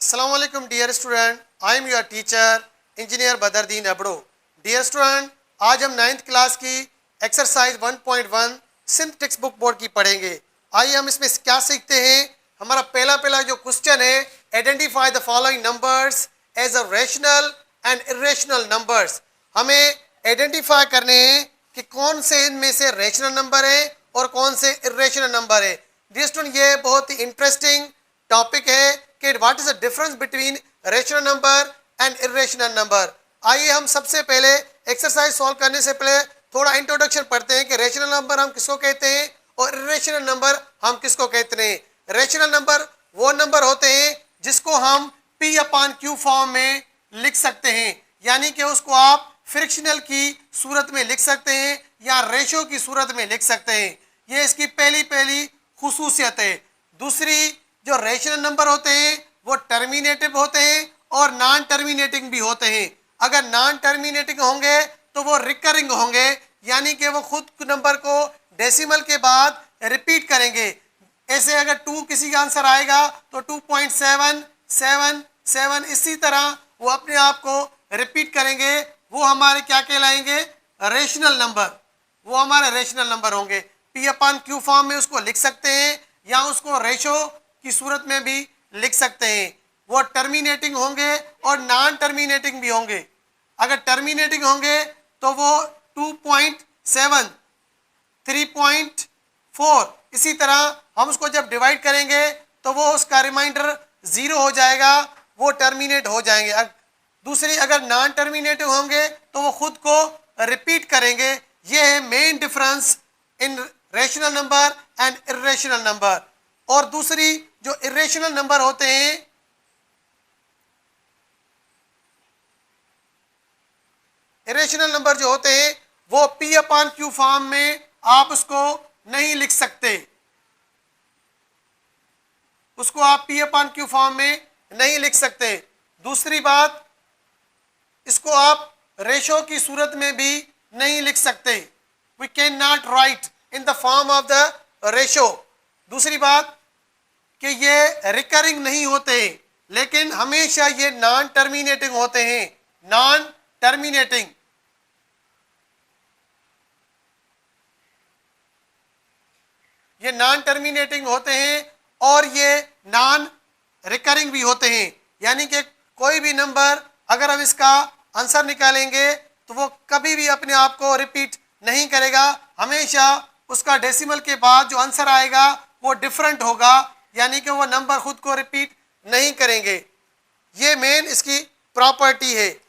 Assalamu alaikum dear student, I am your teacher engineer Badruddin Abro. Dear student, आज हम 9th class की exercise 1.1 Sindh text book board की पढ़ेंगे। आइए हम इसमें क्या सीखते हैं। हमारा पहला जो क्वेश्चन है, identify the following numbers as a rational and irrational numbers. हमें आइडेंटिफाई करने हैं कि कौन से इनमें से रेशनल नंबर है और कौन से इरेशनल नंबर है। डियर स्टूडेंट, ये बहुत ही इंटरेस्टिंग टॉपिक है कि what is the difference between rational number and irrational number. आइए हम सबसे पहले एक्सरसाइज सॉल्व करने से पहले थोड़ा इंट्रोडक्शन पढ़ते हैं कि रेशनल नंबर हम किसको कहते हैं और इरेशनल नंबर हम किसको कहते हैं। रेशनल नंबर वो नंबर होते हैं जिसको हम P/Q फॉर्म में लिख सकते हैं, यानी कि उसको आप फ्रिक्शनल की सूरत में लिख सकते हैं या रेशो की सूरत में लिख सकते हैं। ये इसकी पहली खुसूसियत है। दूसरी, जो रेशनल नंबर होते हैं वो टर्मिनेटिव होते हैं और नॉन टर्मिनेटिंग भी होते हैं। अगर नॉन टर्मिनेटिंग होंगे तो वो रिकरिंग होंगे, यानी कि वो खुद नंबर को डेसिमल के बाद रिपीट करेंगे। ऐसे अगर 2 किसी का आंसर आएगा तो 2.777, इसी तरह वो अपने आप को रिपीट करेंगे। वो हमारे क्या कहलाएंगे? Rational number. वो हमारे रेशनल नंबर होंगे। P/Q फॉर्म में उसको लिख सकते हैं या उसको रेशो की सूरत में भी लिख सकते हैं। वो टर्मिनेटिंग होंगे और नॉन टर्मिनेटिंग भी होंगे। अगर टर्मिनेटिंग होंगे तो वो 2.7, 3.4, इसी तरह हम उसको जब डिवाइड करेंगे तो वो उसका रिमाइंडर 0 हो जाएगा, वो टर्मिनेट हो जाएंगे। दूसरी, अगर नॉन टर्मिनेटिव होंगे तो वो खुद को रिपीट करेंगे। ये है main difference in rational number and irrational number. और दूसरी, जो इरेशनल नंबर होते हैं, इरेशनल नंबर जो होते हैं वो P/Q फॉर्म में आप उसको नहीं लिख सकते। उसको आप P/Q फॉर्म में नहीं लिख सकते। दूसरी बात, इसको आप रेशो की सूरत में भी नहीं लिख सकते। We can not write in the form of the ratio. दूसरी बात कि ये रिकरिंग नहीं होते, लेकिन हमेशा ये नॉन टर्मिनेटिंग होते हैं। नॉन टर्मिनेटिंग, ये नॉन टर्मिनेटिंग होते हैं और ये नॉन रिकरिंग भी होते हैं, यानी कि कोई भी नंबर अगर हम इसका आंसर निकालेंगे तो वो कभी भी अपने आप को रिपीट नहीं करेगा। हमेशा उसका डेसिमल के बाद जो आंसर आएगा वो डिफरेंट होगा, यानी कि वो नंबर खुद को रिपीट नहीं करेंगे। ये मेन इसकी प्रॉपर्टी है।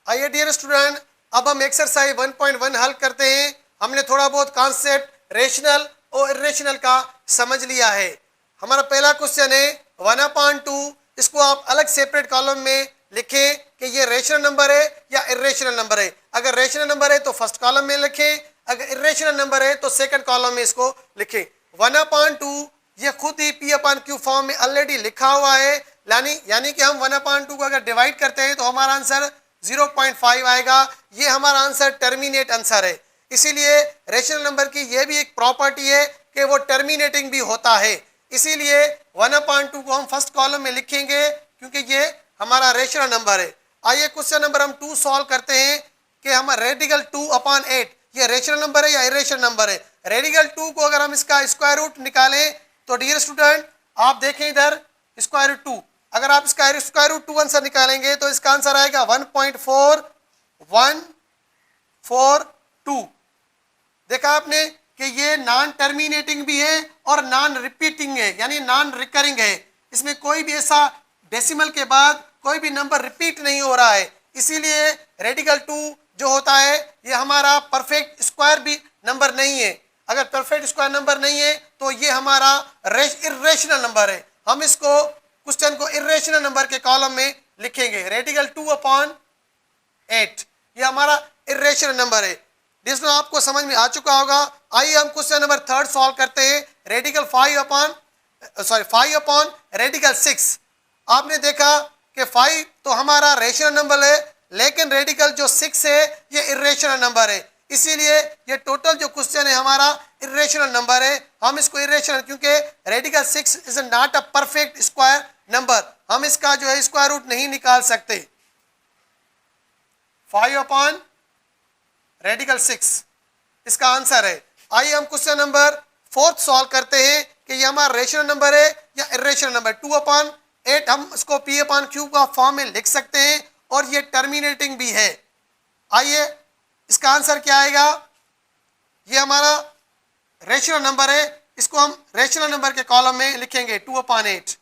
आइए डियर स्टूडेंट, अब हम एक्सरसाइज 1.1 हल करते हैं। हमने थोड़ा बहुत कॉन्सेप्ट रेशनल और इरेशनल का समझ लिया है। हमारा पहला क्वेश्चन है 1/2। इसको आप अलग सेपरेट कॉलम में लिखें कि ये रेशनल नंबर है या इरेशनल नंबर है। अगर रेशनल नंबर है तो फर्स्ट कॉलम में लिखें, अगर इरेशनल नंबर है तो सेकंड कॉलम में इसको लिखें। 1/2 ये खुद ही P/Q फॉर्म में ऑलरेडी लिखा हुआ है, यानी कि हम 1/2 को अगर डिवाइड करते हैं तो हमारा आंसर 0.5 आएगा। ये हमारा आंसर टर्मिनेट आंसर है। इसीलिए रेशनल नंबर की ये भी एक प्रॉपर्टी है कि वो टर्मिनेटिंग भी होता है। इसीलिए 1/2 को हम फर्स्ट कॉलम में लिखेंगे क्योंकि ये हमारा रेशनल नंबर है। आइए क्वेश्चन नंबर हम 2 सॉल्व करते हैं कि हम रेडिकल 2/8 ये रेशनल नंबर है या इरेशनल नंबर है। रेडिकल 2 को अगर हम इसका स्क्वायर रूट निकालें तो डियर स्टूडेंट आप देखें इधर स्क्वायर रूट 2, अगर आप इसका स्क्वायर रूट 2 आंसर निकालेंगे तो इसका आंसर आएगा 1.4142। देखा आपने कि ये नॉन टर्मिनेटिंग भी है और नॉन रिपीटिंग है, यानी नॉन रिकरिंग है। इसमें कोई भी ऐसा डेसिमल के बाद कोई भी नंबर रिपीट नहीं हो रहा है। इसीलिए रेडिकल 2 जो होता है ये हमारा परफेक्ट स्क्वायर भी नंबर नहीं है। अगर परफेक्ट स्क्वायर नंबर नहीं है तो ये हमारा इरेशनल नंबर है। हम इसको क्वेश्चन को इरेशनल नंबर के कॉलम में लिखेंगे। रेडिकल 2/8 ये हमारा इरेशनल नंबर है। जिसमें आपको समझ में आ चुका होगा। आइए हम क्वेश्चन नंबर 3 सॉल्व करते हैं। Radical 5 radical 6। आपने देखा कि 5 तो हमारा रेशनल नंबर है, लेकिन रेडिकल जो 6 है ये इरेशनल नंबर है। इसीलिए ये टोटल जो क्वेश्चन है हमारा इरेशनल नंबर है, हम इसको इरेशनल, क्योंकि radical 6 is not a perfect square number, हम इसका जो है स्क्वायर रूट नहीं निकाल सकते। 5 अपॉन रेडिकल 6 इसका आंसर है। आइए हम क्वेश्चन नंबर 4 सॉल्व करते हैं कि ये हमारा रेशनल नंबर है या इरेशनल नंबर। 2 अपॉन 8 हम इसको P अपॉन Q का फॉर्म में लिख सकते हैं और ये टर्मिनेटिंग भी है। आइए इसका आंसर क्या आएगा, ये हमारा रेशनल नंबर है, इसको हम रेशनल नंबर के कॉलम में लिखेंगे 2 upon 8।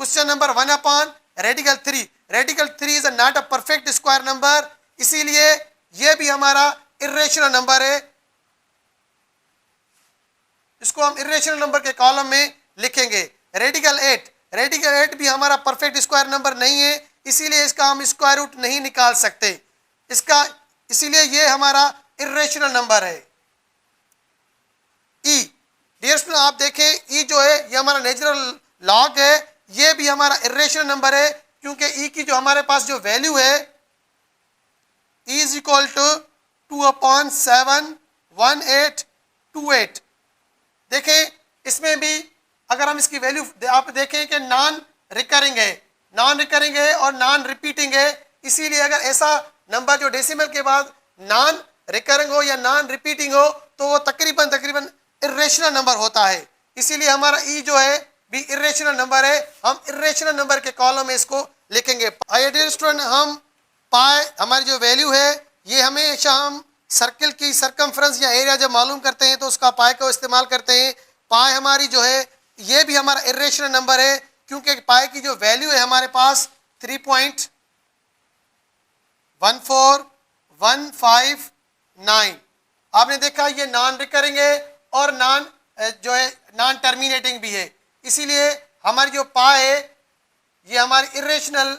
Question number 1 upon radical 3, radical 3 is not a perfect square number, इसीलिए ये भी हमारा इरेशनल नंबर है, इसको हम इरेशनल नंबर के कॉलम में लिखेंगे। रेडिकल 8, रेडिकल 8 भी हमारा परफेक्ट स्क्वायर नंबर नहीं है, इसीलिए इसका हम स्क्वायर रूट नहीं निकाल सकते इसका, इसीलिए ये हमारा इरेशनल नंबर है। ई, डियर स्टूडेंट आप देखें ई जो है ये हमारा नेचुरल लॉग है, ये भी हमारा इरेशनल नंबर है, क्योंकि ई की जो हमारे पास जो वैल्यू है e is equal to 2 upon 7 1828। देखें इसमें भी अगर हम इसकी वैल्यू आप देखें कि नॉन रिकरिंग है, नॉन रिकरिंग है और नॉन रिपीटिंग है, इसीलिए अगर ऐसा नंबर जो डेसिमल के बाद नॉन रिकरिंग हो या नॉन रिपीटिंग हो तो वो तकरीबन इरेशनल नंबर होता है, इसीलिए हमारा ई जो है भी इरेशनल नंबर है, हम इरेशनल नंबर के कॉलम में इसको लिखेंगे। आइए डियर स्टूडेंट हम पाई हमारी जो वैल्यू है ये हमेशा हम सर्किल की सरकमफ्रेंस या एरिया जब मालूम करते हैं तो उसका पाई को इस्तेमाल करते हैं। पाई हमारी जो है ये भी हमारा इरेशनल नंबर है, क्योंकि पाई की जो वैल्यू है हमारे पास 3.14159। आपने देखा ये नॉन रिकरिंग है और नॉन जो है नॉन टर्मिनेटिंग भी है, इसीलिए हमारी जो पाई है ये हमारी इरेशनल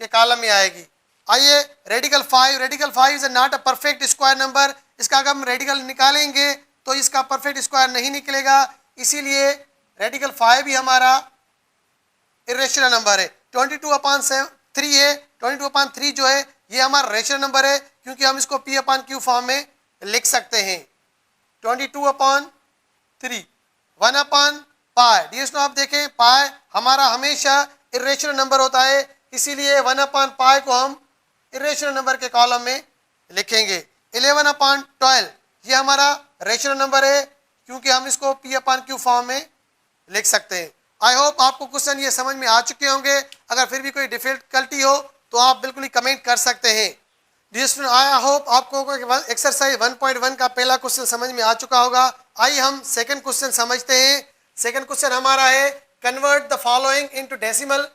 के कॉलम में आएगी। आइए radical 5, radical 5 is not a perfect square number, इसका अगर हम रेडिकल निकालेंगे तो इसका परफेक्ट स्क्वायर नहीं निकलेगा, इसीलिए रेडिकल 5 भी हमारा इरेशनल नंबर है। 22 अपॉन 3 है, 22 अपॉन 3 जो है ये हमारा रेशनल नंबर है, क्योंकि हम इसको P अपॉन Q फॉर्म में लिख सकते हैं। 22 upon 3 1 upon pi, dear student आप देखें पाई हमारा हमेशा इरेशनल नंबर होता है, इसीलिए 1 अपॉन पाई को हम इरेशनल नंबर के कॉलम में लिखेंगे। 11 अपॉन 12 ये हमारा रेशनल नंबर है, क्योंकि हम इसको P अपॉन Q फॉर्म में लिख सकते हैं। आई होप आपको क्वेश्चन ये समझ में आ चुके होंगे, अगर फिर भी कोई डिफिकल्टी हो तो आप बिल्कुल ही कमेंट कर सकते हैं। डियर स्टूडेंट आई होप आपको एक्सरसाइज 1.1 का पहला क्वेश्चन समझ में आ चुका होगा। आइए हम सेकंड क्वेश्चन समझते हैं। सेकंड क्वेश्चन हमारा है convert the following into decimal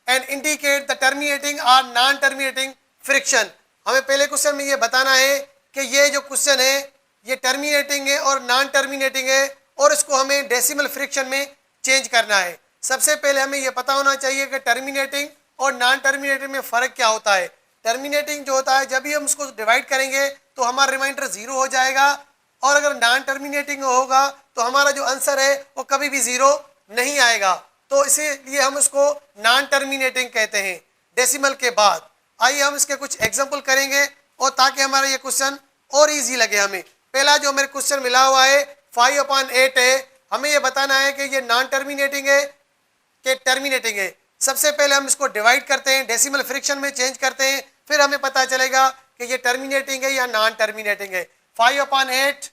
and indicate the terminating और नॉन टर्मिनेटिंग फ्रिक्शन। हमें पहले क्वेश्चन में ये बताना है कि ये जो क्वेश्चन है ये टर्मिनेटिंग है और नॉन टर्मिनेटिंग है, और इसको हमें डेसिमल फ्रिक्शन में चेंज करना है। सबसे पहले हमें ये पता होना चाहिए कि टर्मिनेटिंग और नॉन टर्मिनेटिंग में फ़र्क क्या होता है। टर्मिनेटिंग जो होता है जब भी हम उसको डिवाइड करेंगे तो हमारा रिमाइंडर 0 हो जाएगा, और अगर नॉन टर्मिनेटिंग होगा तो हमारा जो आंसर है वो कभी भी 0 नहीं आएगा, तो इसीलिए हम उसको नॉन टर्मिनेटिंग कहते हैं डेसिमल के बाद। आइए हम इसके कुछ एग्जाम्पल करेंगे और ताकि हमारा ये क्वेश्चन और ईजी लगे हमें। पहला जो मेरे क्वेश्चन मिला हुआ है 5 अपॉन 8 है, हमें ये बताना है कि ये नॉन टर्मिनेटिंग है कि टर्मिनेटिंग है। सबसे पहले हम इसको डिवाइड करते हैं, डेसिमल फ्रिक्शन में चेंज करते हैं, फिर हमें पता चलेगा कि ये टर्मिनेटिंग है या नॉन टर्मिनेटिंग है। 5 अपॉन 8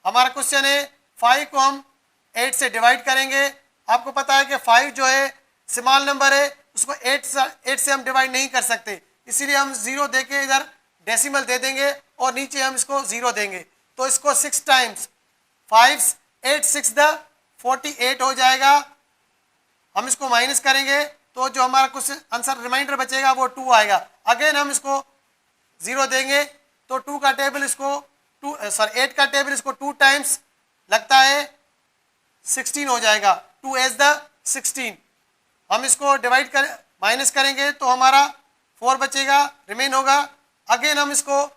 हमारा क्वेश्चन है, 5 को हम 8 से डिवाइड करेंगे। आपको पता है कि 5 जो है स्मॉल नंबर है, उसको 8 से हम डिवाइड नहीं कर सकते, इसीलिए हम 0 दे के इधर डेसिमल दे देंगे और नीचे हम इसको 0 देंगे, तो इसको 6 टाइम्स 5 8 6 द 48 हो जाएगा। हम इसको माइनस करेंगे तो जो हमारा क्वेश्चन आंसर रिमाइंडर बचेगा वो 2 आएगा। अगेन हम इसको 0 देंगे तो 2 का टेबल इसको 8 का टेबल इसको 2 टाइम्स लगता है 16 हो जाएगा, 2 एज द 16। हम इसको डिवाइड कर माइनस करेंगे तो हमारा 4 बचेगा, रिमेन होगा। अगेन हम इसको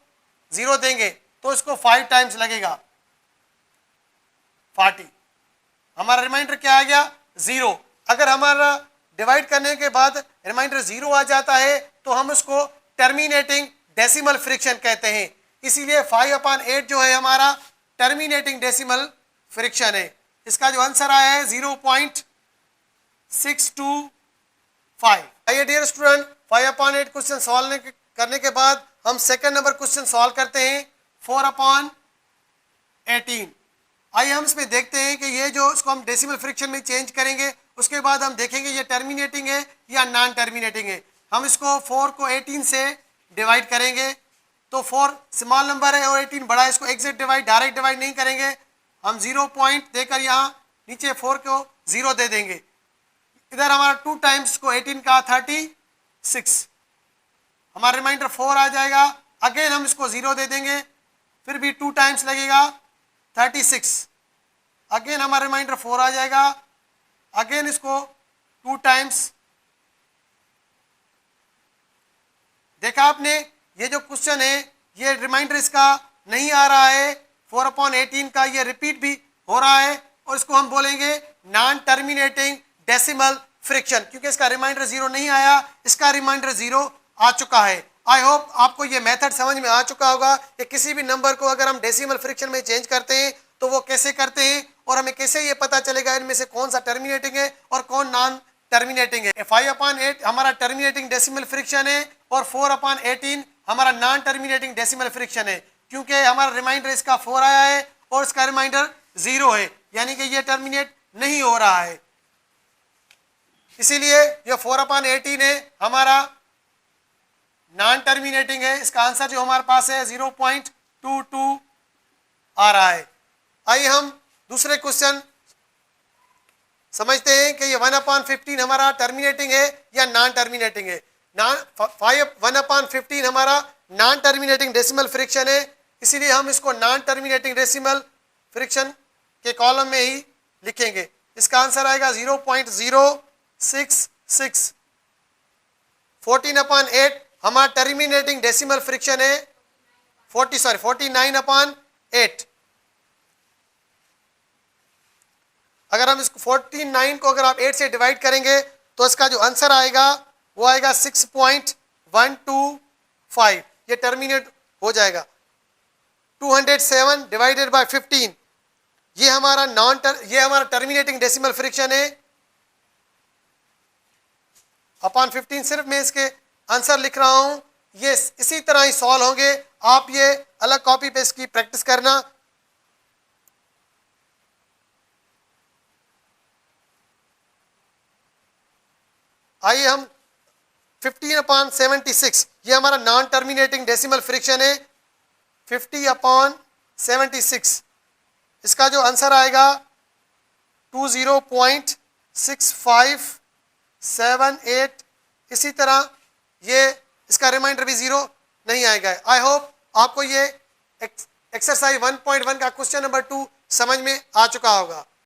0 देंगे तो इसको 5 टाइम्स लगेगा 40। हमारा रिमाइंडर क्या आ गया 0। अगर हमारा डिवाइड करने के बाद रिमाइंडर 0 आ जाता है तो हम उसको टर्मिनेटिंग डेसिमल फ्रिक्शन कहते हैं। इसीलिए 5/8 जो है हमारा टर्मिनेटिंग डेसिमल फ्रिक्शन है। इसका जो आंसर आया है 0.625। आइए डियर स्टूडेंट, 5/8 क्वेश्चन सॉल्व करने के बाद हम सेकंड नंबर क्वेश्चन सॉल्व करते हैं 4/18। आइए हम इसमें देखते हैं कि ये जो इसको हम डेसिमल फ्रिक्शन में चेंज करेंगे, उसके बाद हम देखेंगे ये टर्मिनेटिंग है या नॉन टर्मिनेटिंग है। हम इसको 4 को 18 से डिवाइड करेंगे, तो 4 स्मॉल नंबर है और 18 बड़ा है, इसको एग्जैक्ट डिवाइड डायरेक्ट डिवाइड नहीं करेंगे, हम 0 पॉइंट देकर यहाँ नीचे 4 को 0 दे देंगे। इधर हमारा 2 टाइम्स को 18 का 36, हमारा रिमाइंडर 4 आ जाएगा। अगेन हम इसको 0 दे देंगे, फिर भी 2 टाइम्स लगेगा 36, अगेन हमारा रिमाइंडर 4 आ जाएगा। अगेन इसको 2 टाइम्स। देखा आपने, ये जो क्वेश्चन है ये रिमाइंडर इसका नहीं आ रहा है, 4/18 का ये रिपीट भी हो रहा है, और इसको हम बोलेंगे नॉन टर्मिनेटिंग डेसिमल फ्रिक्शन, क्योंकि इसका रिमाइंडर 0 नहीं आया, इसका रिमाइंडर 0 आ चुका है। आई होप आपको ये मेथड समझ में आ चुका होगा कि किसी भी नंबर को अगर हम डेसिमल फ्रिक्शन में चेंज करते हैं तो वो कैसे करते हैं, और हमें कैसे ये पता चलेगा इनमें से कौन सा टर्मिनेटिंग है और कौन नॉन टर्मिनेटिंग है। 5/8 हमारा टर्मिनेटिंग डेसिमल फ्रिक्शन है और 4/18 हमारा नॉन टर्मिनेटिंग डेसिमल फ्रिक्शन है, क्योंकि हमारा रिमाइंडर इसका 4 आया है और इसका रिमाइंडर 0 है, यानी कि ये टर्मिनेट नहीं हो रहा है। इसीलिए ये 4/18 है हमारा नॉन टर्मिनेटिंग है। इसका आंसर जो हमारे पास है 0.22 आ रहा है। आइए हम दूसरे क्वेश्चन समझते हैं कि ये 1/15 हमारा टर्मिनेटिंग है या नॉन टर्मिनेटिंग है। 1/15 हमारा नॉन टर्मिनेटिंग डेसिमल फ्रिक्शन है, इसीलिए हम इसको नॉन टर्मिनेटिंग डेसिमल फ्रिक्शन के कॉलम में ही लिखेंगे। इसका आंसर आएगा 0.066। 14/8 हमारा टर्मिनेटिंग डेसिमल फ्रिक्शन है 49/8। अगर हम इसको 49 को अगर आप 8 से डिवाइड करेंगे तो इसका जो आंसर आएगा वो आएगा 6.125, ये टर्मिनेट हो जाएगा। 207 डिवाइडेड बाय 15, ये हमारा टर्मिनेटिंग डेसिमल फ्रिक्शन है अपॉन 15। सिर्फ मैं इसके आंसर लिख रहा हूं, ये इसी तरह ही सॉल्व होंगे, आप ये अलग कॉपी पे इसकी प्रैक्टिस करना। आइए हम 15/76, ये हमारा नॉन टर्मिनेटिंग डेसिमल फ्रिक्शन है 50/76। इसका जो आंसर आएगा 20.6578। इसी तरह ये इसका रिमाइंडर भी 0 नहीं आएगा। आई होप आपको ये एक्सरसाइज 1.1 का क्वेश्चन नंबर 2 समझ में आ चुका होगा।